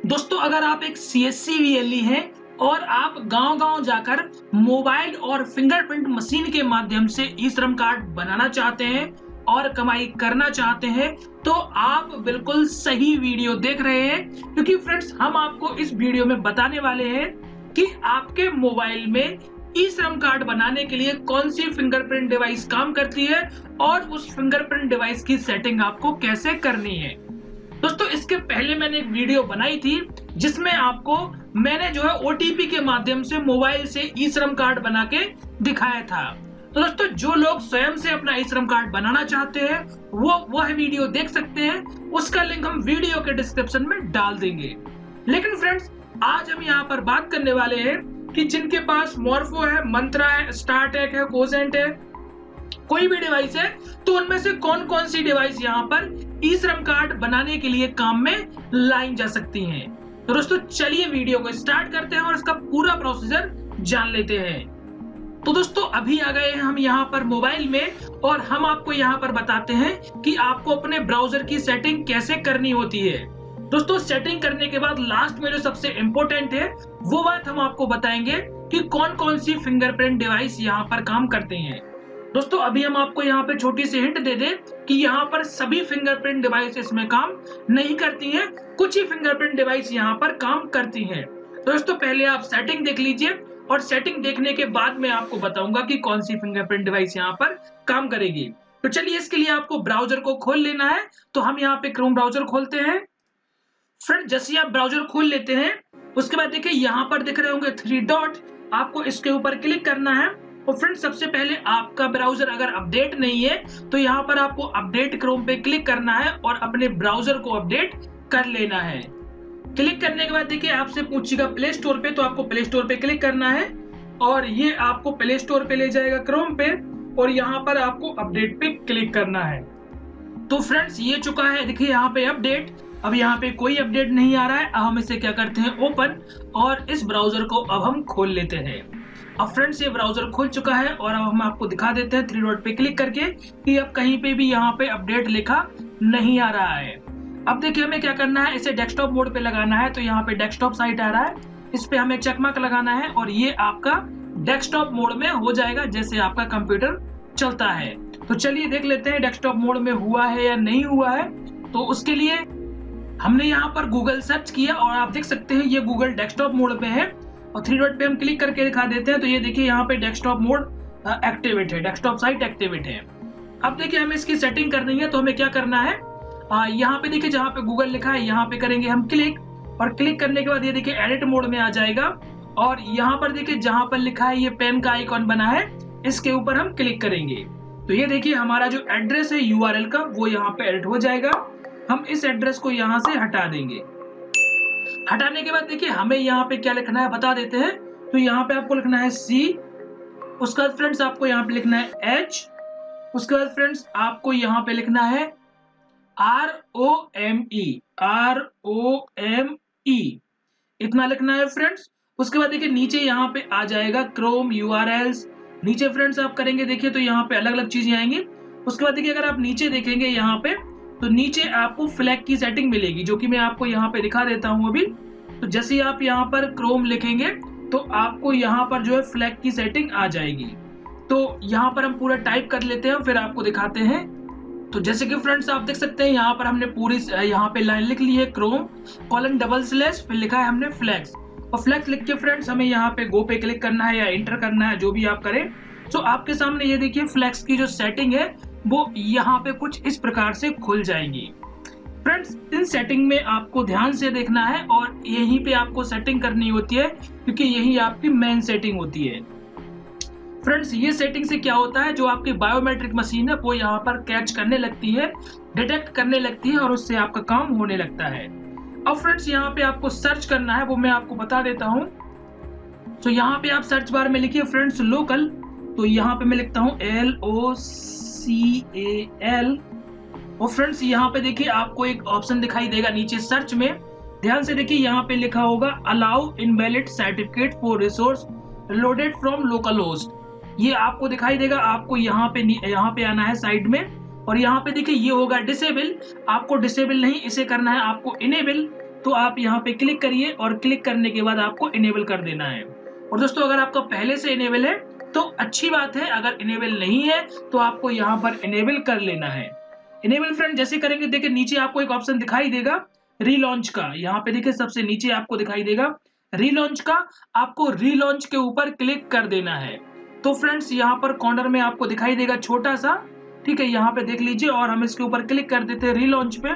दोस्तों अगर आप एक सीएससी वीएलई हैं और आप गांव-गांव जाकर मोबाइल और फिंगरप्रिंट मशीन के माध्यम से ई श्रम कार्ड बनाना चाहते हैं और कमाई करना चाहते हैं तो आप बिल्कुल सही वीडियो देख रहे हैं, क्योंकि फ्रेंड्स हम आपको इस वीडियो में बताने वाले हैं कि आपके मोबाइल में ई श्रम कार्ड बनाने के लिए कौन सी फिंगरप्रिंट डिवाइस काम करती है और उस फिंगरप्रिंट डिवाइस की सेटिंग आपको कैसे करनी है। दोस्तों इसके पहले मैंने एक वीडियो बनाई थी जिसमें आपको मैंने जो है ओटीपी के माध्यम से मोबाइल से ई श्रम कार्ड बना के दिखाया था। तो दोस्तों जो लोग स्वयं से अपना ई श्रम कार्ड बनाना चाहते हैं वो वह वीडियो देख सकते हैं, उसका लिंक हम वीडियो के डिस्क्रिप्शन में डाल देंगे। लेकिन फ्रेंड्स आज हम यहाँ पर बात करने वाले हैं कि जिनके पास मॉर्फो है, मंत्रा है, स्टारटेक है, कोजेंट है, कोई भी डिवाइस है, तो उनमें से कौन कौन सी डिवाइस यहाँ पर ई श्रम कार्ड बनाने के लिए काम में लाई जा सकती हैं। तो दोस्तों चलिए वीडियो को स्टार्ट करते हैं और इसका पूरा प्रोसीजर जान लेते हैं। तो दोस्तों अभी आ गए हैं हम यहाँ पर मोबाइल में और हम आपको यहाँ पर बताते हैं कि आपको अपने ब्राउजर की सेटिंग कैसे करनी होती है। दोस्तों सेटिंग करने के बाद लास्ट में जो सबसे इंपॉर्टेंट है वो बात हम आपको बताएंगे कि कौन कौन सी फिंगरप्रिंट डिवाइस यहाँ पर काम करते हैं। दोस्तों अभी हम आपको यहाँ पे छोटी सी हिंट दे दें कि यहाँ पर सभी फिंगरप्रिंट डिवाइस इसमें काम नहीं करती हैं, कुछ ही फिंगरप्रिंट डिवाइस यहाँ पर काम करती हैं। दोस्तों पहले आप सेटिंग देख लीजिए और सेटिंग देखने के बाद मैं आपको बताऊंगा कि कौन सी फिंगरप्रिंट डिवाइस यहाँ पर काम करेगी। तो चलिए इसके लिए आपको ब्राउजर को खोल लेना है। तो हम यहाँ पे क्रोम ब्राउजर खोलते हैं। फ्रेंड जैसे आप ब्राउजर खोल लेते हैं उसके बाद देखिए यहाँ पर दिख रहे होंगे 3 डॉट, आपको इसके ऊपर क्लिक करना है। और फ्रेंड सबसे पहले आपका ब्राउजर अगर अपडेट नहीं है तो यहाँ पर आपको अपडेट क्रोम पे क्लिक करना है और अपने ब्राउजर को अपडेट कर लेना है। क्लिक करने के बाद देखिए आपसे पूछेगा प्ले स्टोर पे, तो आपको प्ले स्टोर पे क्लिक करना है और ये आपको प्ले स्टोर पे ले जाएगा क्रोम पे और यहाँ पर आपको अपडेट पे क्लिक करना है। तो फ्रेंड्स ये चुका है देखिए यहाँ पे अपडेट। अब यहाँ पे कोई अपडेट नहीं आ रहा है। अब हम इसे क्या करते हैं ओपन, और इस ब्राउजर को अब हम खोल लेते हैं। अब फ्रेंड्स ये ब्राउजर खुल चुका है और अब हम आपको दिखा देते हैं 3 डॉट पे क्लिक करके कि अब कहीं पे भी यहाँ पे अपडेट लिखा नहीं आ रहा है। अब देखिए हमें क्या करना है, इसे डेस्कटॉप मोड पे लगाना है। तो यहाँ पे डेस्कटॉप साइट आ रहा है, इस पे हमें चेक मार्क लगाना है और ये आपका डेस्कटॉप मोड में हो जाएगा जैसे आपका कंप्यूटर चलता है। तो चलिए देख लेते हैं डेस्कटॉप मोड में हुआ है या नहीं हुआ है। तो उसके लिए हमने यहाँ पर गूगल सर्च किया और आप देख सकते हैं ये गूगल डेस्कटॉप मोड पे है और 3 डॉट पे हम क्लिक करके दिखा देते हैं। तो ये देखिए यहाँ पे डेस्कटॉप मोड एक्टिवेट है, डेस्कटॉप साइट एक्टिवेट है। अब देखिए हमें इसकी सेटिंग करनी है। तो हमें क्या करना है, यहाँ पे देखिए जहाँ पे गूगल लिखा है यहाँ पे करेंगे हम क्लिक, और क्लिक करने के बाद ये देखिए एडिट मोड में आ जाएगा और यहाँ पर देखिए जहाँ पर लिखा है ये पेन का आइकॉन बना है इसके ऊपर हम क्लिक करेंगे। तो ये देखिए हमारा जो एड्रेस है यूआरएल का वो यहाँ पे एडिट हो जाएगा। हम इस एड्रेस को यहाँ से हटा देंगे। हटाने के बाद देखिए हमें यहाँ पे क्या लिखना है बता देते हैं। तो यहाँ पे आपको लिखना है C, उसके बाद फ्रेंड्स आपको यहाँ पे लिखना है H, उसके बाद फ्रेंड्स आपको यहाँ पे लिखना है ROME, इतना लिखना है फ्रेंड्स। उसके बाद देखिए नीचे यहाँ पे आ जाएगा क्रोम यूआरएल्स। नीचे फ्रेंड्स आप करेंगे देखिए तो यहाँ पे अलग अलग चीजें आएंगी। उसके बाद देखिए अगर आप नीचे देखेंगे यहाँ पे तो नीचे आपको फ्लैग की सेटिंग मिलेगी जो कि मैं आपको यहाँ पे दिखा देता हूँ अभी। तो जैसे ही आप यहाँ पर क्रोम लिखेंगे तो आपको यहाँ पर जो है फ्लैग की सेटिंग आ जाएगी। तो यहाँ पर हम पूरा टाइप कर लेते हैं फिर आपको दिखाते हैं। तो जैसे कि फ्रेंड्स आप देख सकते हैं यहाँ पर हमने पूरी यहाँ पे लाइन लिख ली है क्रोम :/ फिर लिखा है हमने फ्लैग्स, और फ्लैग्स लिख के फ्रेंड्स हमें यहाँ पे गो पे क्लिक करना है या इंटर करना है, जो भी आप करें। तो आपके सामने ये देखिए फ्लैग्स की जो सेटिंग है वो यहाँ पे कुछ इस प्रकार से खुल जाएगी। फ्रेंड्स इन सेटिंग में आपको ध्यान से देखना है और यहीं पे आपको सेटिंग करनी होती है क्योंकि यही आपकी मेन सेटिंग होती है। फ्रेंड्स ये सेटिंग से क्या होता है, जो आपकी बायोमेट्रिक मशीन है वो यहाँ पर कैच करने लगती है, डिटेक्ट करने लगती है और उससे आपका काम होने लगता है। अब फ्रेंड्स यहाँ पे आपको सर्च करना है वो मैं आपको बता देता हूँ। तो यहाँ पे आप सर्च बार में लिखिए फ्रेंड्स लोकल। तो यहाँ पे मैं लिखता हूँ LOCAL और फ्रेंड्स यहाँ पे देखिए आपको एक ऑप्शन दिखाई देगा नीचे सर्च में। ध्यान से देखिए यहाँ पे लिखा होगा allow invalid certificate for resource loaded from local host. ये आपको दिखाई देगा। आपको यहाँ पे आना है साइड में और यहाँ पे देखिए ये होगा डिसेबल। आपको डिसेबल नहीं इसे करना है, आपको इनेबल। तो आप यहाँ पे क्लिक करिए और क्लिक करने के बाद आपको इनेबल कर देना है। और दोस्तों अगर आपका पहले से इनेबल है तो अच्छी बात है, अगर इनेबल नहीं है तो आपको यहाँ पर इनेबल कर लेना है। इनेबल फ्रेंड जैसे करेंगे, देखिए नीचे आपको एक ऑप्शन दिखाई देगा रीलॉन्च का। यहाँ पे देखिए सबसे नीचे आपको दिखाई देगा रीलॉन्च का, आपको रीलॉन्च के ऊपर क्लिक कर देना है। तो फ्रेंड्स यहाँ पर कॉर्नर में आपको दिखाई देगा छोटा सा, ठीक है, यहाँ पे देख लीजिए, और हम इसके ऊपर क्लिक कर देते हैं रीलॉन्च पे।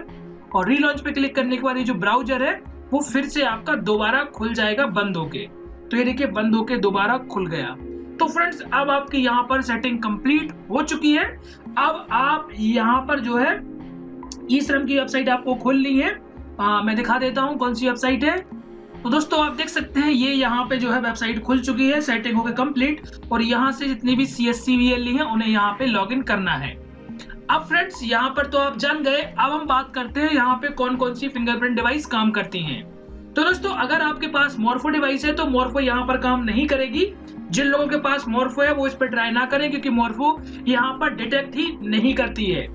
और रीलॉन्च पे क्लिक करने के बाद ये जो ब्राउजर है वो फिर से आपका दोबारा खुल जाएगा बंद होके। तो ये देखिए बंद होके दोबारा खुल गया। तो फ्रेंड्स अब आपकी यहाँ पर सेटिंग कंप्लीट हो चुकी है। अब आप यहाँ पर जो है ई श्रम की वेबसाइट आपको खोलनी है। मैं दिखा देता हूँ कौन सी वेबसाइट है। तो दोस्तों आप देख सकते हैं ये यहाँ पे जो है वेबसाइट खुल चुकी है, सेटिंग हो गई कंप्लीट, और यहाँ से जितनी भी CSCVLE है उन्हें यहाँ पे लॉगिन करना है। अब फ्रेंड्स यहाँ पर तो आप जान गए, अब हम बात करते हैं यहाँ पे कौन कौन सी फिंगरप्रिंट डिवाइस काम करती हैं। तो दोस्तों अगर आपके पास मॉर्फो डिवाइस है तो मॉर्फो यहाँ पर काम नहीं करेगी। जिन लोगों के पास मॉर्फो है वो इस पर ट्राई ना करें, क्योंकि मॉर्फो यहाँ पर डिटेक्ट ही नहीं करती है।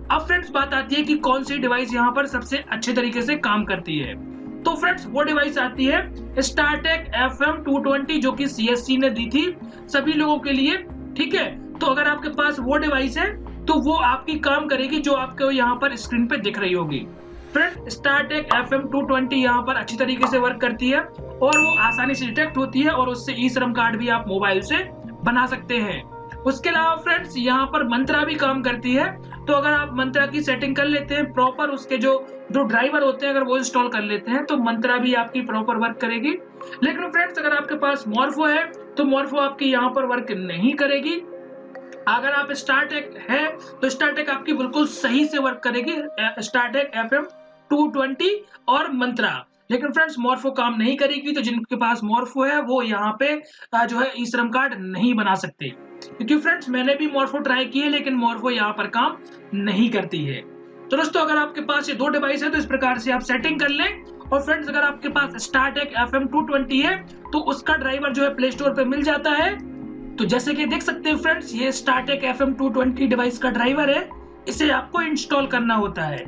अब फ्रेंड्स बात आती है कि कौन सी डिवाइस यहाँ पर सबसे अच्छे तरीके से काम करती है। तो फ्रेंड्स वो डिवाइस आती है StarTech FM220, जो कि CSC ने दी थी सभी लोगों के लिए, ठीक है। तो अगर आपके पास वो डिवाइस है तो वो आपकी काम करेगी, जो आपको यहाँ पर स्क्रीन पे दिख रही होगी। फ्रेंड StarTech FM220 यहाँ पर अच्छी तरीके से वर्क करती है और वो आसानी से डिटेक्ट होती है, और उससे ई श्रम कार्ड भी आप मोबाइल से बना सकते हैं। उसके अलावा फ्रेंड्स यहाँ पर मंत्रा भी काम करती है। तो अगर आप मंत्रा की सेटिंग कर लेते हैं प्रॉपर, उसके जो ड्राइवर होते हैं अगर वो इंस्टॉल कर लेते हैं तो मंत्रा भी आपकी प्रॉपर वर्क करेगी। लेकिन फ्रेंड्स अगर आपके पास मॉर्फो है तो मॉर्फो आपकी यहाँ पर वर्क नहीं करेगी। अगर आप StarTech है तो StarTech आपकी बिल्कुल सही से वर्क करेगी, StarTech FM220 और मंत्रा। लेकिन फ्रेंड्स मॉर्फो काम नहीं करेगी, तो जिनके पास मॉर्फो है वो यहाँ पे जो है ई श्रम कार्ड नहीं बना सकते। क्योंकि फ्रेंड्स मैंने भी मॉर्फो ट्राई की है, लेकिन मॉर्फो यहाँ पर काम नहीं करती है। तो दोस्तों अगर आपके पास ये दो डिवाइस है तो इस प्रकार से आप सेटिंग कर लें। और फ्रेंड्स अगर आपके पास StarTech FM220 है तो उसका ड्राइवर जो है प्ले स्टोर पे मिल जाता है। तो जैसे कि देख सकते हैं फ्रेंड्स, ये StarTech FM220 डिवाइस का ड्राइवर है, इसे आपको इंस्टॉल करना होता है।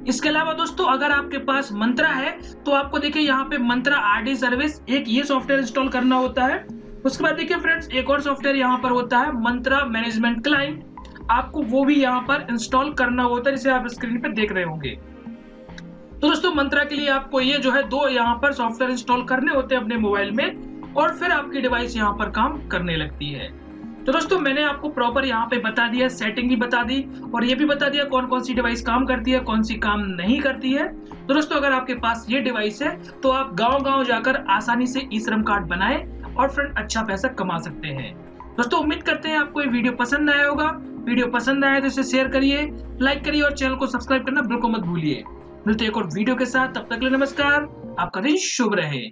इसके अलावा दोस्तों अगर आपके पास मंत्रा है तो आपको देखिए यहाँ पे मंत्रा RD सर्विस, एक ये सॉफ्टवेयर इंस्टॉल करना होता है। उसके बाद देखिए फ्रेंड्स एक और सॉफ्टवेयर यहाँ पर होता है मंत्रा मैनेजमेंट क्लाइंट, आपको वो भी यहाँ पर इंस्टॉल करना होता है, जिसे आप स्क्रीन पे देख रहे होंगे। तो दोस्तों मंत्रा के लिए आपको ये जो है दो यहाँ पर सॉफ्टवेयर इंस्टॉल करने होते हैं अपने मोबाइल में, और फिर आपकी डिवाइस यहाँ पर काम करने लगती है। तो दोस्तों मैंने आपको प्रॉपर यहाँ पे बता दिया, सेटिंग भी बता दी, और ये भी बता दिया कौन कौन सी डिवाइस काम करती है, कौन सी काम नहीं करती है। तो दोस्तों अगर आपके पास ये डिवाइस है तो आप गांव-गांव जाकर आसानी से ई श्रम कार्ड बनाएं और फ्रेंड अच्छा पैसा कमा सकते हैं। दोस्तों उम्मीद करते हैं आपको ये वीडियो पसंद आया होगा। वीडियो पसंद आया तो इसे शेयर करिए, लाइक करिए और चैनल को सब्सक्राइब करना बिल्कुल मत भूलिए। मिलते हैं एक और वीडियो के साथ, तब तक के लिए नमस्कार, आपका दिन शुभ रहे।